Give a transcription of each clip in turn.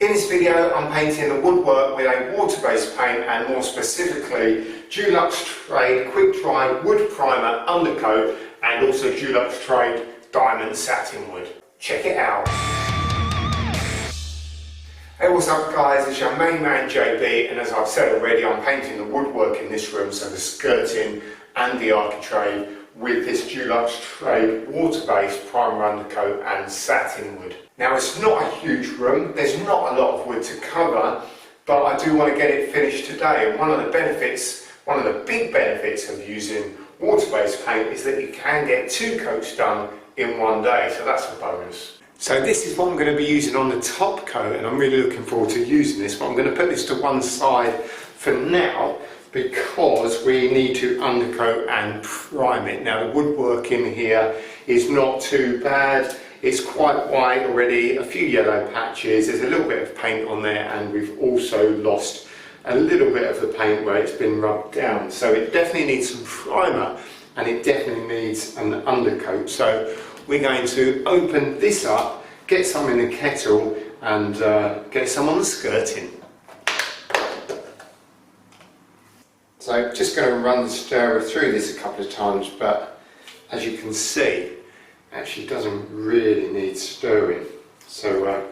In this video I'm painting the woodwork with a water-based paint and more specifically Dulux Trade Quick Dry Wood Primer Undercoat and also Dulux Trade Diamond Satinwood. Check it out. Hey, what's up guys, it's your main man JB, and as I've said already I'm painting the woodwork in this room, so the skirting and the architrave with this Dulux Trade water-based primer undercoat and satinwood. Now it's not a huge room, there's not a lot of wood to cover, but I do want to get it finished today, and one of the big benefits of using water-based paint is that you can get 2 coats done in one day, so that's a bonus. So this is what I'm going to be using on the top coat, and I'm really looking forward to using this, but I'm going to put this to one side for now because we need to undercoat and prime it. Now the woodwork in here is not too bad, it's quite white already, a few yellow patches, there's a little bit of paint on there, and we've also lost a little bit of the paint where it's been rubbed down. So it definitely needs some primer and it definitely needs an undercoat. So we're going to open this up, get some in the kettle and get some on the skirting. So just going to run the stirrer through this a couple of times, but as you can see, it actually doesn't really need stirring. So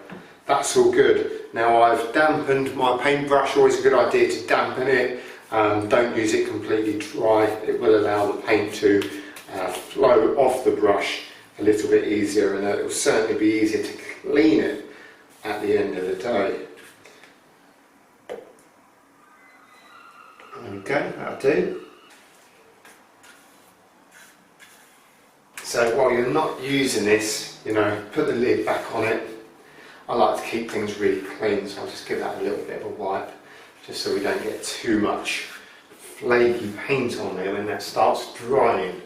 that's all good. Now I've dampened my paintbrush, always a good idea to dampen it. Don't use it completely dry, it will allow the paint to flow off the brush a little bit easier, and it will certainly be easier to clean it at the end of the day. There we go, that'll do. So while you're not using this, put the lid back on it. I like to keep things really clean, so I'll just give that a little bit of a wipe, just so we don't get too much flaky paint on there when that starts drying.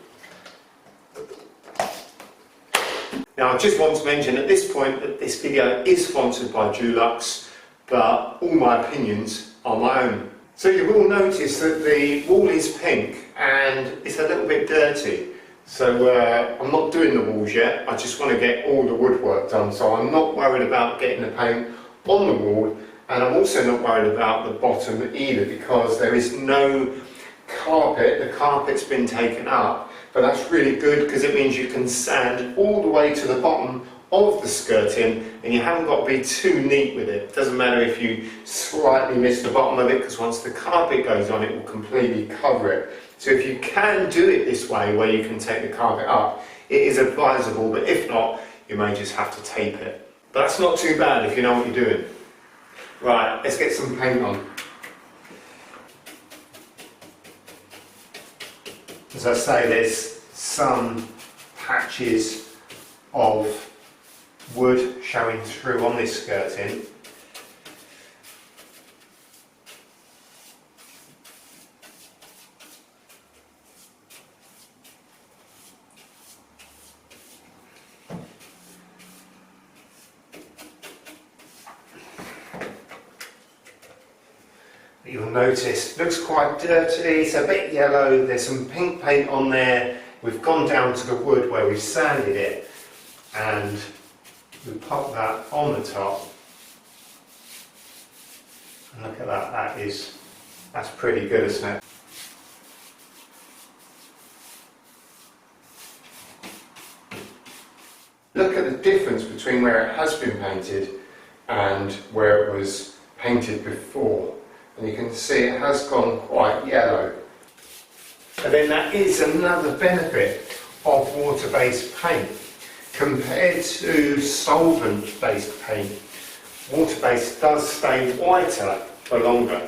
Now I just want to mention at this point that this video is sponsored by Dulux, but all my opinions are my own. So you will notice that the wall is pink and it's a little bit dirty. So I'm not doing the walls yet, I just want to get all the woodwork done, so I'm not worried about getting the paint on the wall, and I'm also not worried about the bottom either because there is no carpet. The carpet's been taken up, but that's really good because it means you can sand all the way to the bottom of the skirting and you haven't got to be too neat with it. It doesn't matter if you slightly miss the bottom of it, because once the carpet goes on it will completely cover it. So if you can do it this way where you can take the carpet up, it is advisable, but if not you may just have to tape it. But that's not too bad if you know what you're doing. Right, let's get some paint on. As I say, there's some patches of wood showing through on this skirting. You'll notice it looks quite dirty, it's a bit yellow, there's some pink paint on there. We've gone down to the wood where we've sanded it and we pop that on the top. And look at that, that's pretty good, isn't it? Look at the difference between where it has been painted and where it was painted before. And you can see it has gone quite yellow. And then that is another benefit of water-based paint. Compared to solvent-based paint, water-based does stay whiter for longer.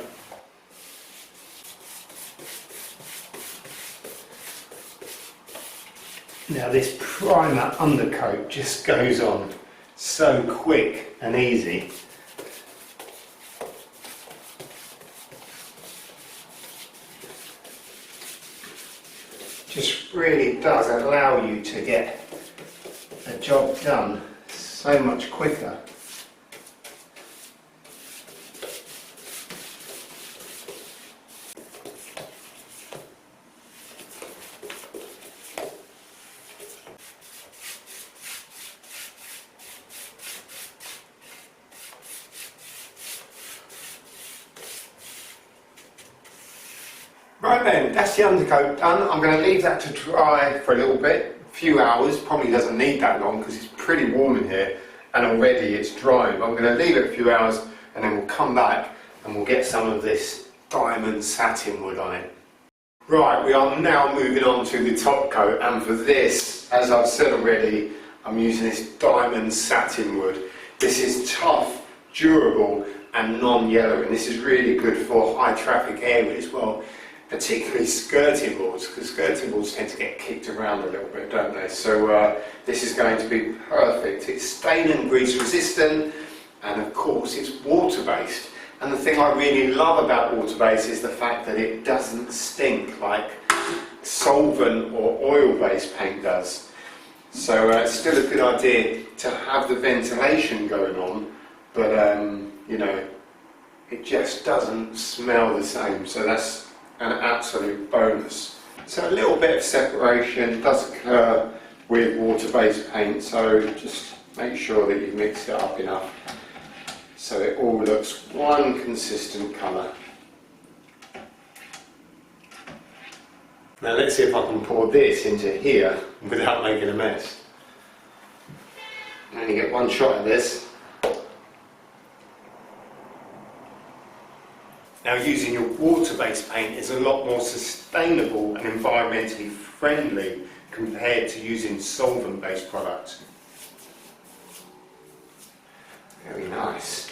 Now this primer undercoat just goes on so quick and easy. Just really does allow you to get a job done so much quicker. Right then, that's the undercoat done. I'm going to leave that to dry for a little bit, a few hours. Probably doesn't need that long because it's pretty warm in here and already it's drying. But I'm going to leave it a few hours and then we'll come back and we'll get some of this diamond satin wood on it. Right, we are now moving on to the top coat, and for this, as I've said already, I'm using this diamond satin wood. This is tough, durable and non-yellow, and this is really good for high traffic areas, well, particularly skirting boards, because skirting boards tend to get kicked around a little bit, don't they? So this is going to be perfect. It's stain and grease resistant, and of course it's water-based. And the thing I really love about water-based is the fact that it doesn't stink like solvent or oil-based paint does. So it's still a good idea to have the ventilation going on, but you know, it just doesn't smell the same, so that's an absolute bonus. So a little bit of separation does occur with water-based paint, so just make sure that you mix it up enough so it all looks one consistent colour. Now let's see if I can pour this into here without making a mess. And you get one shot of this. Now using your water-based paint is a lot more sustainable and environmentally friendly compared to using solvent-based products. Very nice.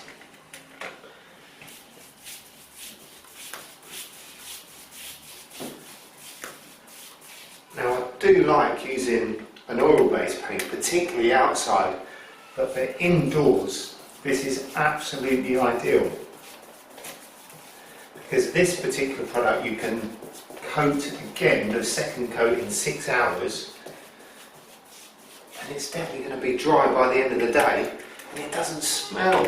Now I do like using an oil-based paint, particularly outside, but for indoors this is absolutely ideal. Because this particular product you can coat again, the second coat in 6 hours, and it's definitely going to be dry by the end of the day, and it doesn't smell.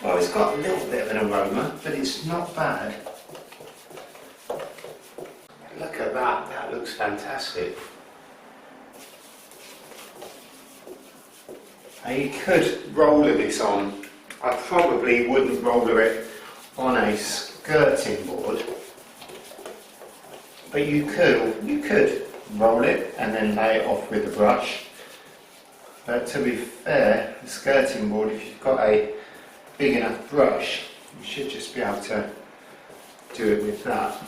Well, it's got a little bit of an aroma, but it's not bad. Look at that, that looks fantastic. Now you could roller this on. I probably wouldn't roller it on a skirting board, but you could roll it and then lay it off with a brush. But to be fair, the skirting board, if you've got a big enough brush, you should just be able to do it with that.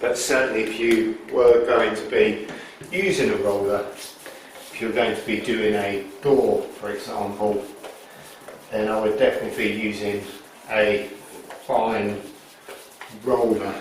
But certainly if you were going to be using a roller, if you're going to be doing a door, for example, then I would definitely be using a fine roller.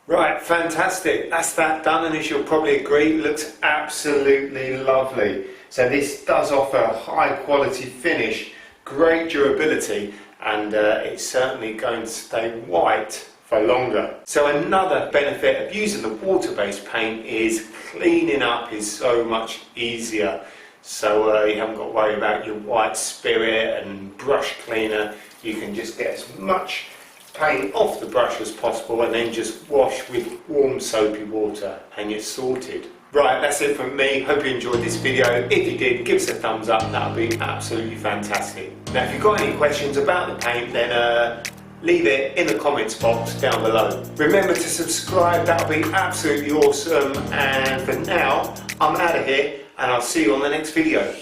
Right, fantastic. That's that done, and as you'll probably agree, it looks absolutely lovely. So this does offer a high quality finish, great durability, and it's certainly going to stay white for longer. So another benefit of using the water-based paint is cleaning up is so much easier. So you haven't got to worry about your white spirit and brush cleaner. You can just get as much paint off the brush as possible and then just wash with warm soapy water and you're sorted. Right, that's it from me. Hope you enjoyed this video. If you did, give us a thumbs up. That would be absolutely fantastic. Now if you've got any questions about the paint, then leave it in the comments box down below. Remember to subscribe, that would be absolutely awesome. And for now, I'm out of here and I'll see you on the next video.